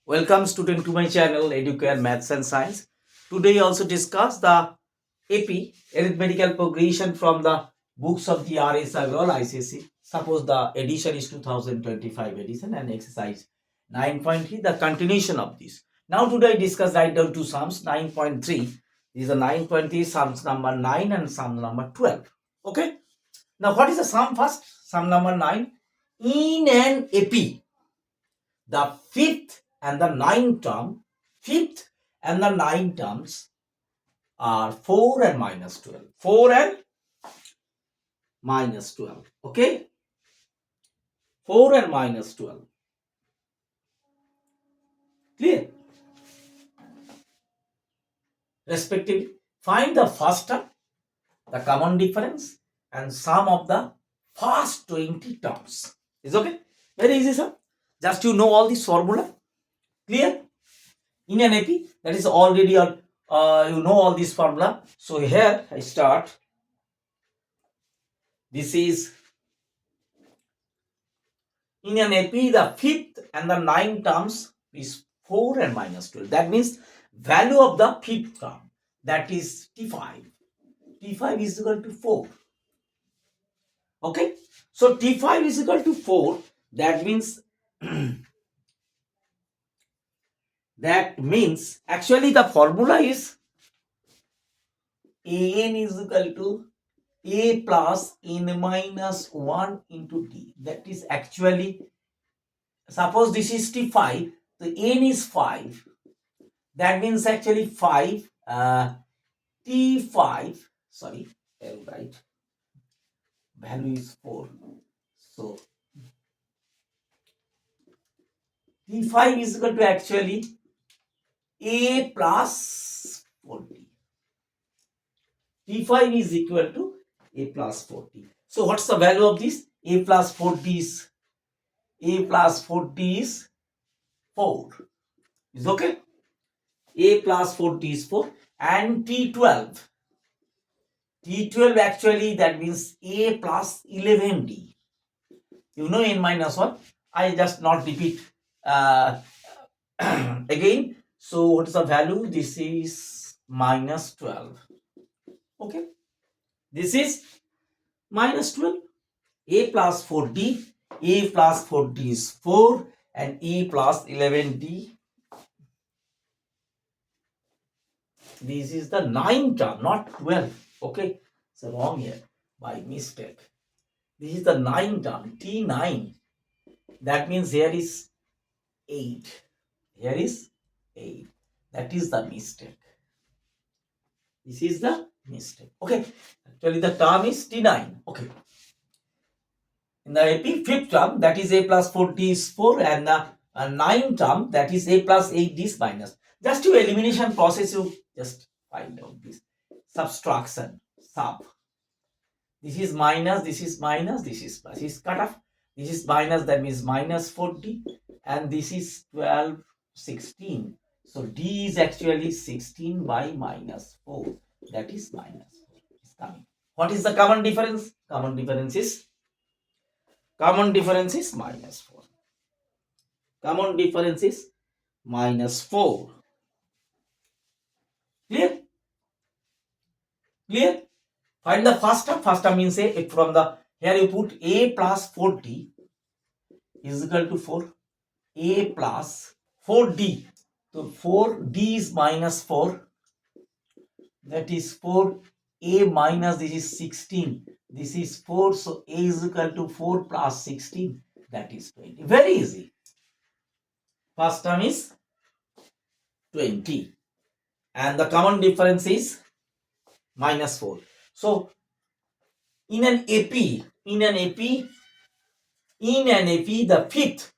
Welcome student to my channel Educare Maths and Science. Today also discuss the AP arithmetical progression from the books of the R.S.I.E. or I.C.S.E. Suppose the edition is 2025 edition and exercise 9.3 the continuation of this. Now today I discuss write down two sums 9.3. This is the 9.3 sums number 9 and sum number 12. Okay. Now what is the sum first? Sum number 9. In an AP the fifth and the ninth terms are 4 and minus 12. 4 and minus 12. Okay? 4 and minus 12. Clear? Respectively, find the first term, the common difference, and sum of the first 20 terms. Is okay? Very easy, sir. Just you know all this formula. Clear? In an AP, that is already you know all this formula. So here I start. This is in an AP, the fifth and the ninth terms is 4 and minus 12. That means value of the fifth term, that is T5. T5 is equal to 4. Okay. So T5 is equal to 4. That means actually the formula is An is equal to A plus N minus 1 into T. That is actually, suppose this is T5, so N is 5. That means actually 5, T5, sorry, I'll write, value is 4. So, T5 is equal to actually A plus 40. T5 is equal to A plus 40. So, what's the value of this? A plus 40 is 4. Is okay? A plus 40 is 4. And T12 actually that means A plus 11D. You know N minus 1. I just not repeat again. So what is the value? This is minus 12. Okay. This is minus 12. A plus 4D. A plus 4D is 4 and A plus 11D. This is the 9 term, not 12. Okay. It's wrong here by mistake. This is the 9 term, T9. That means here is 8. Here is 8. That is the mistake. This is the mistake. Okay. Actually, the term is T9. Okay. In the AP, fifth term, that is A plus 4D is 4, and the ninth term, that is A plus 8D is minus. Just to elimination process, you just find out this. Subtraction. Sub. This is minus, this is minus, this is plus. This is cut off. This is minus, that means minus 40. And this is 12, 16. So D is actually 16 by minus 4. That is minus 4. It's coming. What is the common difference? Common difference is minus 4. Common difference is minus 4. Clear? Clear? Find the first term. First term means A. From the here you put A plus 4D is equal to 4. A plus 4D. So 4D is minus 4. That is 4. A minus this is 16. This is 4. So A is equal to 4 plus 16. That is 20. Very easy. First term is 20. And the common difference is minus 4. So in an AP, the fifth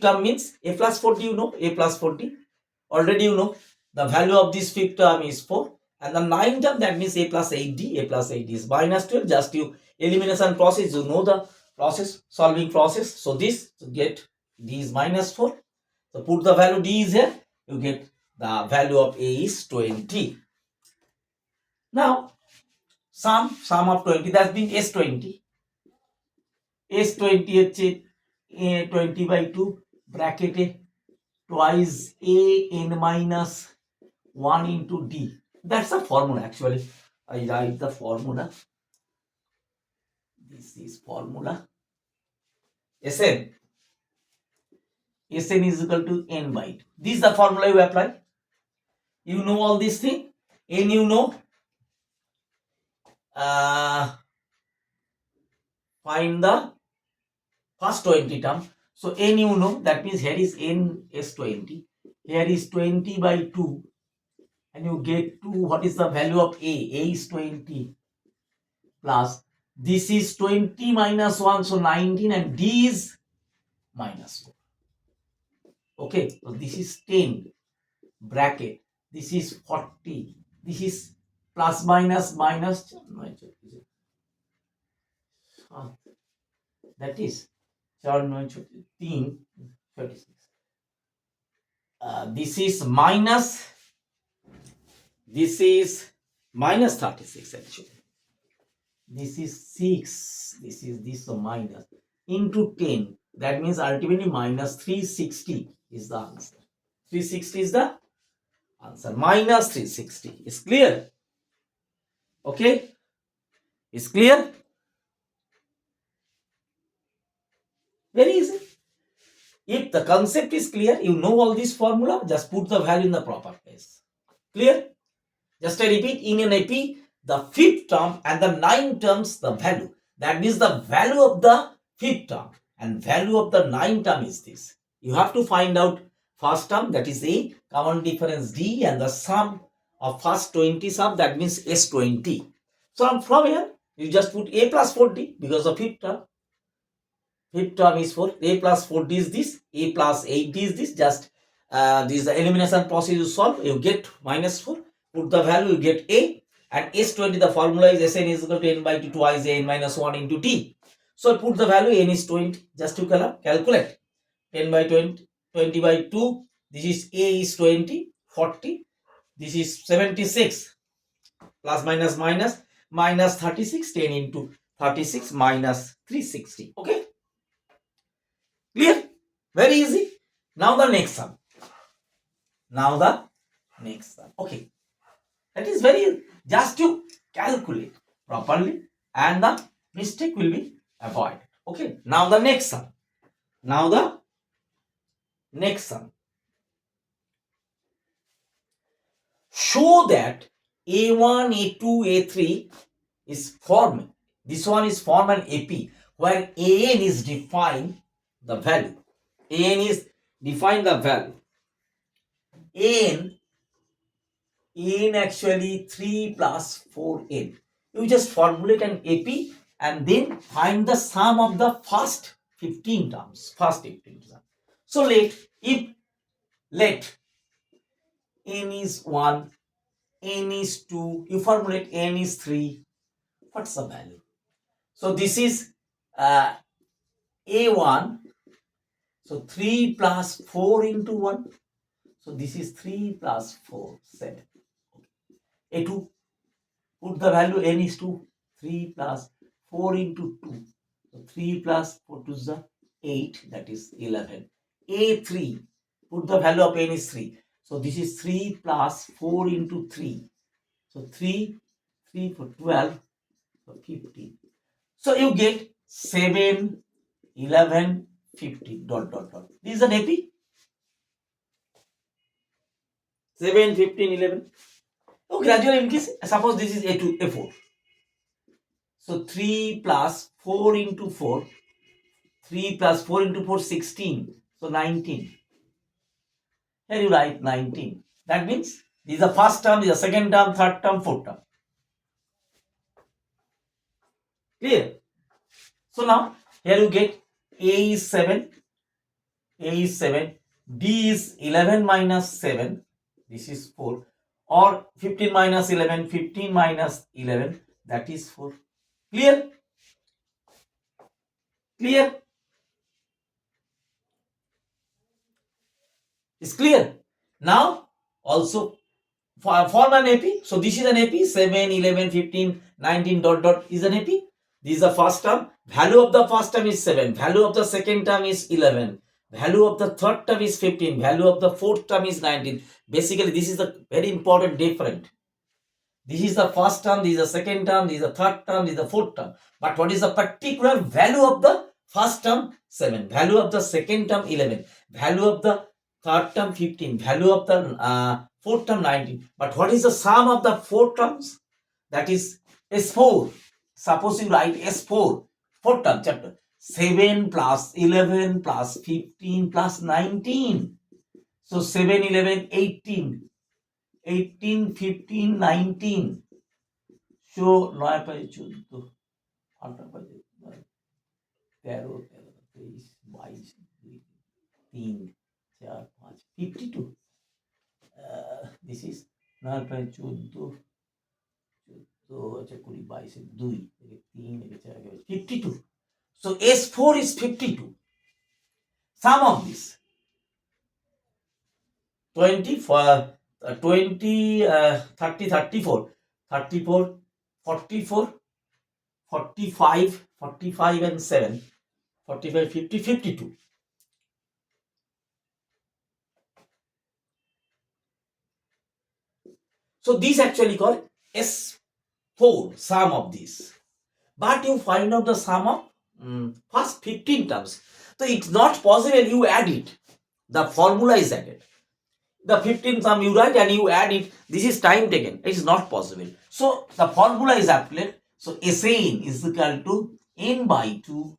term means A plus 40, you know, A plus 40. Already you know, the value of this fifth term is 4. And the ninth term, that means A plus 8D. A plus 8D is minus 12. Just you elimination process, you know the process, solving process. So this, to get D is minus 4. So put the value D is here. You get the value of A is 20. Now, sum of 20, that's been S20. S20 হচ্ছে 20 by 2 ব্র্যাকেটে twice a n minus 1 into d. That's the formula actually. I write the formula. This is formula. Sn. Sn is equal to n by 2. This is the formula you apply. You know all these things. N you know. Find the first 20 term. So n you know, that means here is n is 20. Here is 20 by 2. And you get to what is the value of a? A is 20 plus. This is 20 minus 1, so 19, and d is minus 4. Okay, so this is 10 bracket. This is 40. This is plus minus minus. That is 3, 36. This is minus. This is minus 36 actually. This is 6. This is this, so minus into 10. That means ultimately minus 360 is the answer. 360 is the answer. Minus 360. Is clear? Okay? Is clear? Very easy. If the concept is clear, you know all this formula, just put the value in the proper place. Clear? Just I repeat, in an AP, the fifth term and the 9 terms, the value. That means the value of the fifth term and value of the 9 term is this. You have to find out first term, that is A, common difference D, and the sum of first 20 sum, that means S20. So from here, you just put A plus 4D because of fifth term. Fifth term is 4. A plus 4D is this. A plus 8D is this. Just this is the elimination process you solve. You get minus 4. Put the value, you get A. And S20, the formula is Sn is equal to n by 2 twice a n minus 1 into t. So put the value, n is 20. Just to calculate. 10 by 20, 20 by 2. This is A is 20, 40. This is 76. Plus minus minus. Minus 36. 10 into 36 minus 360. Okay. Clear? Very easy. Now the next sum. Okay. That is very, just to calculate properly and the mistake will be avoided. Okay. Now the next sum. Show that A1, A2, A3 is formed. This one is form an AP where AN is defined the value. AN is defined the value. N actually 3 plus 4n. You just formulate an AP and then find the sum of the first 15 terms. So let n is 1, n is 2, you formulate n is 3. What's the value? So this is A1. So 3 plus 4 into 1. So this is 3 plus 4, 7. A2, put the value, n is 2. 3 plus 4 into 2. So 3 plus 4 to the 8, that is 11. A3, put the value of n is 3. So this is 3 plus 4 into 3. So 3 for 12, so 15. So you get 7, 11, 15, dot. This is an AP. 7, 15, 11. Oh, gradually increase. Suppose this is A2, A4. So 3 plus 4 into 4. 3 plus 4 into 4, 16. So 19. Here you write 19. That means this is the first term, this is the second term, third term, fourth term. Clear? So now here you get A is 7. D is 11 minus 7. This is 4. Or 15 minus 11. 15 minus 11. That is 4. Clear? It's clear. Now also form an AP. So this is an AP. 7, 11, 15, 19 dot is an AP. This is the first term. Value of the first term is 7. Value of the second term is 11. value of the third term is 15, value of the fourth term is 19. Basically, this is a very important difference. This is the first term, this is the second term, this is the third term, this is the fourth term. But what is the particular value of the first term? 7. Value of the second term? 11. Value of the third term? 15. Value of the fourth term? 19. But what is the sum of the four terms? That is S4. Suppose you write S4, fourth term chapter. 7 plus 11 plus 15 plus 19. So 7, 11, 18. 18, 15, 19. So 9 by 14, 8 by 13, 13, 22, 3, 4, 5, 52. This is 9 by 14, 14, 20, 22, 3, 52. So S4 is 52. Sum of this 20, 20, 30, 34, 34, 44, 45, 45 and 7, 45, 50, 52. So these actually called S4, sum of these. But you find out the sum of first 15 terms. So it's not possible you add it. The formula is added. The 15th sum you write and you add it. This is time taken. It is not possible. So the formula is applied. So SN is equal to n by 2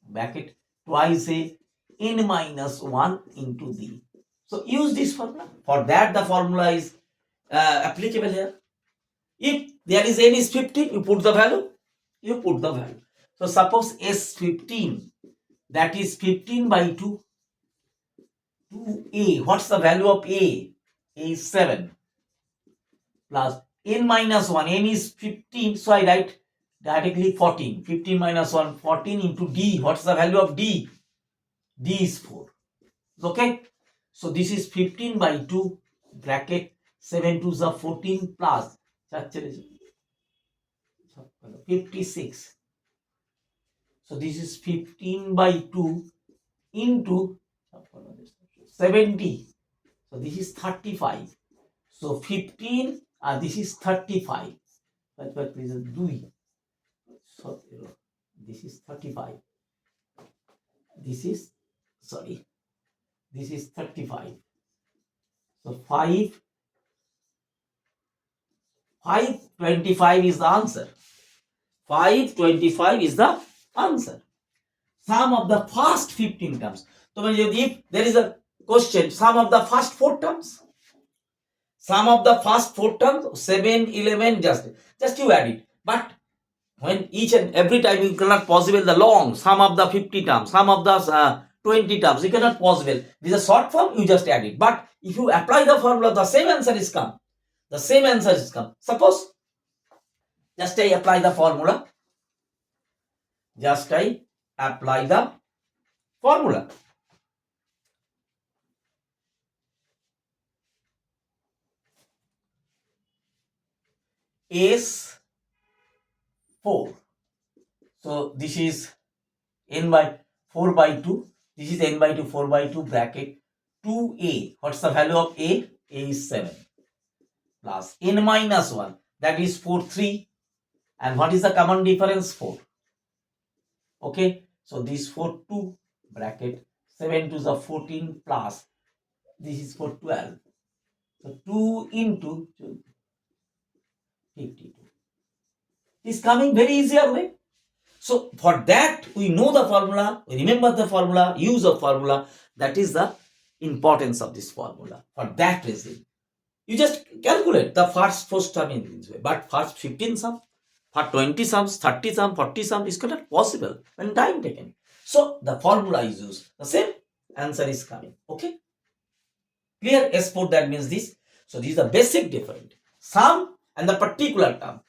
bracket twice a n minus 1 into d. So use this formula. For that the formula is applicable here. If there is n is 15, you put the value. You put the value. So suppose S15, that is 15 by 2. 2a. What's the value of a? A is 7 plus n minus 1. N is 15, so I write directly 14. 15 minus 1, 14 into d. What's the value of d? D is 4. Okay. So this is 15 by 2 bracket 7 to the 14 plus 56. So this is 15 by 2 into 70. So this is 35. So 15, this is 35. But this is 2. So this is 35. This is, sorry, this is 35. So 525 is the answer. 525 is the answer. Sum of the first 15 terms. So if there is a question, sum of the first 4 terms. Sum of the first 4 terms, 7, 11, just you add it. But when each and every time you cannot possible the long sum of the 50 terms, sum of the 20 terms, you cannot possible. This is a short form, you just add it. But if you apply the formula, the same answer is come. The same answer is come. Suppose, just I apply the formula. Just I apply the formula. S4. So this is n by 4 by 2. This is n by 2, 4 by 2 bracket 2a. What's the value of a? A is 7 plus n minus 1. That is 4, 3. And what is the common difference? 4. Okay. So this 4, 2 bracket 7 to the 14 plus this is for 12. So 2 into 52. Is coming very easier way. So for that we know the formula, we remember the formula, use of formula. That is the importance of this formula. For that reason, you just calculate the first term in this way. But first 15 sum, for 20 sums, 30 sum, 40 sum is not possible when time taken. So the formula is used. The same answer is coming. Okay. Clear? S4, that means this. So this is the basic difference. Sum and the particular term.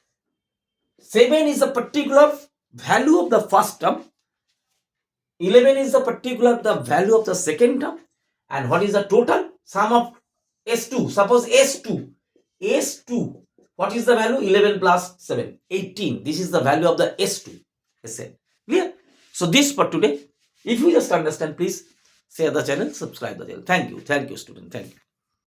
7 is the particular value of the first term. 11 is the particular the value of the second term. And what is the total? Sum of S2. Suppose S2. S2. What is the value? 11 plus 7. 18. This is the value of the S2. Sn. Clear? So this for today. If you just understand, please share the channel, subscribe the channel. Thank you, student. Thank you.